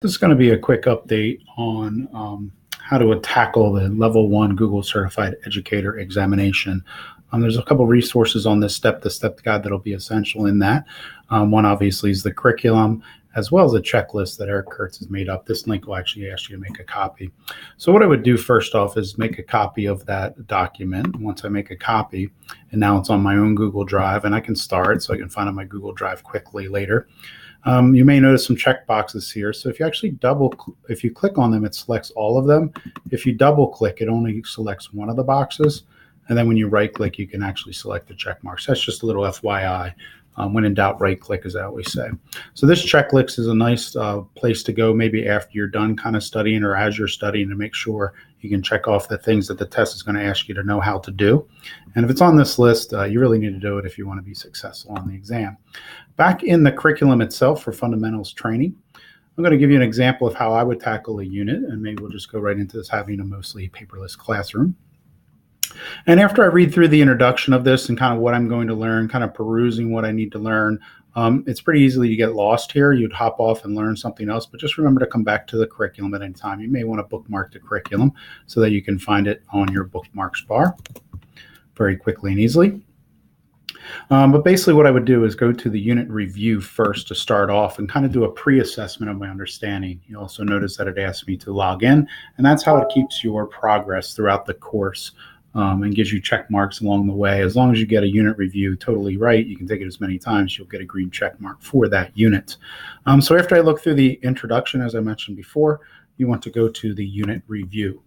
This is going to be a quick update on how to tackle the Level 1 Google Certified Educator examination. There's a couple resources on this step-to-step guide that'll be essential in that. One obviously is the curriculum, as well as a checklist that Eric Kurtz has made up. This link will actually ask you to make a copy. So what I would do first off is make a copy of that document. Once I make a copy, and now it's on my own Google Drive, and I can start so I can find it on my Google Drive quickly later. You may notice some check boxes here. So if you actually if you click on them, it selects all of them. If you double click, it only selects one of the boxes. And then when you right click, you can actually select the check marks. That's just a little FYI. When in doubt, right click, as I always say. So this checklist is a nice place to go maybe after you're done kind of studying or as you're studying to make sure you can check off the things that the test is going to ask you to know how to do. And if it's on this list, you really need to do it if you want to be successful on the exam. Back in the curriculum itself for fundamentals training, I'm going to give you an example of how I would tackle a unit, and maybe we'll just go right into this having a mostly paperless classroom. And after I read through the introduction of this and kind of what I'm going to learn, kind of perusing what I need to learn, it's pretty easily to get lost here. You'd hop off and learn something else, but just remember to come back to the curriculum at any time. You may want to bookmark the curriculum so that you can find it on your bookmarks bar very quickly and easily. But basically what I would do is go to the unit review first to start off and kind of do a pre-assessment of my understanding. You also notice that it asks me to log in, and that's how it keeps your progress throughout the course. And gives you check marks along the way. As long as you get a unit review totally right, you can take it as many times, you'll get a green check mark for that unit. So after I look through the introduction, as I mentioned before, you want to go to the unit review.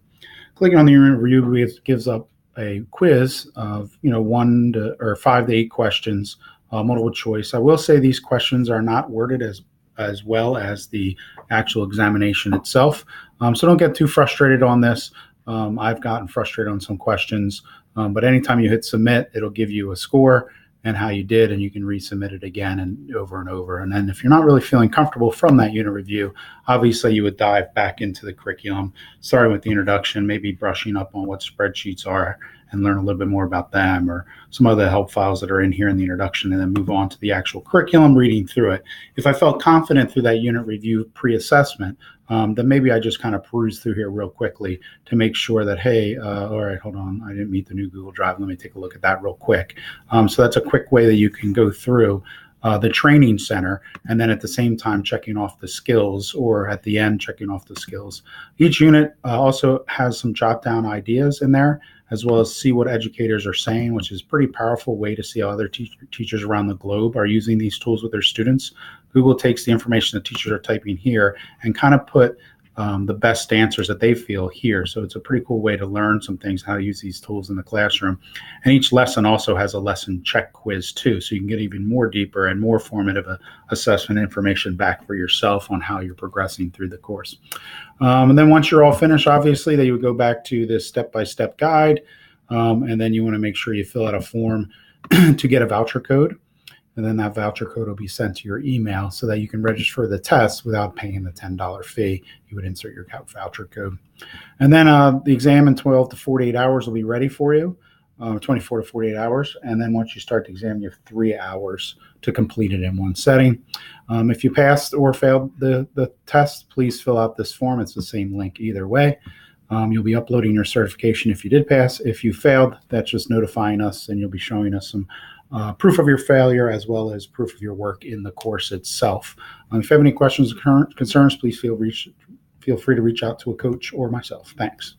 Clicking on the unit review gives up a quiz of 5 to 8 questions, multiple choice. I will say these questions are not worded as well as the actual examination itself. So don't get too frustrated on this. I've gotten frustrated on some questions, but anytime you hit submit, it'll give you a score and how you did, and you can resubmit it again and over. And then if you're not really feeling comfortable from that unit review, obviously you would dive back into the curriculum, starting with the introduction, maybe brushing up on what spreadsheets are and learn a little bit more about them or some other help files that are in here in the introduction, and then move on to the actual curriculum, reading through it. If I felt confident through that unit review pre-assessment, then maybe I just kind of peruse through here real quickly to make sure that, hey, all right, hold on, I didn't meet the new Google Drive. Let me take a look at that real quick. So that's a quick way that you can go through the training center, and then at the same time checking off the skills, or at the end checking off the skills. Each unit also has some jot down ideas in there, as well as see what educators are saying, which is a pretty powerful way to see how other teachers around the globe are using these tools with their students. Google takes the information that teachers are typing here and kind of put the best answers that they feel here. So it's a pretty cool way to learn some things, how to use these tools in the classroom. And each lesson also has a lesson check quiz too, so you can get even more deeper and more formative assessment information back for yourself on how you're progressing through the course. And then once you're all finished, obviously, then you would go back to this step-by-step guide, and then you want to make sure you fill out a form to get a voucher code. And then that voucher code will be sent to your email so that you can register for the test without paying the $10 fee. You would insert your voucher code. And then the exam in 12 to 48 hours will be ready for you, 24 to 48 hours. And then once you start the exam, you have 3 hours to complete it in one setting. If you passed or failed the test, please fill out this form. It's the same link either way. You'll be uploading your certification if you did pass. If you failed, that's just notifying us, and you'll be showing us some proof of your failure as well as proof of your work in the course itself. If you have any questions or concerns, please feel free to reach out to a coach or myself. Thanks.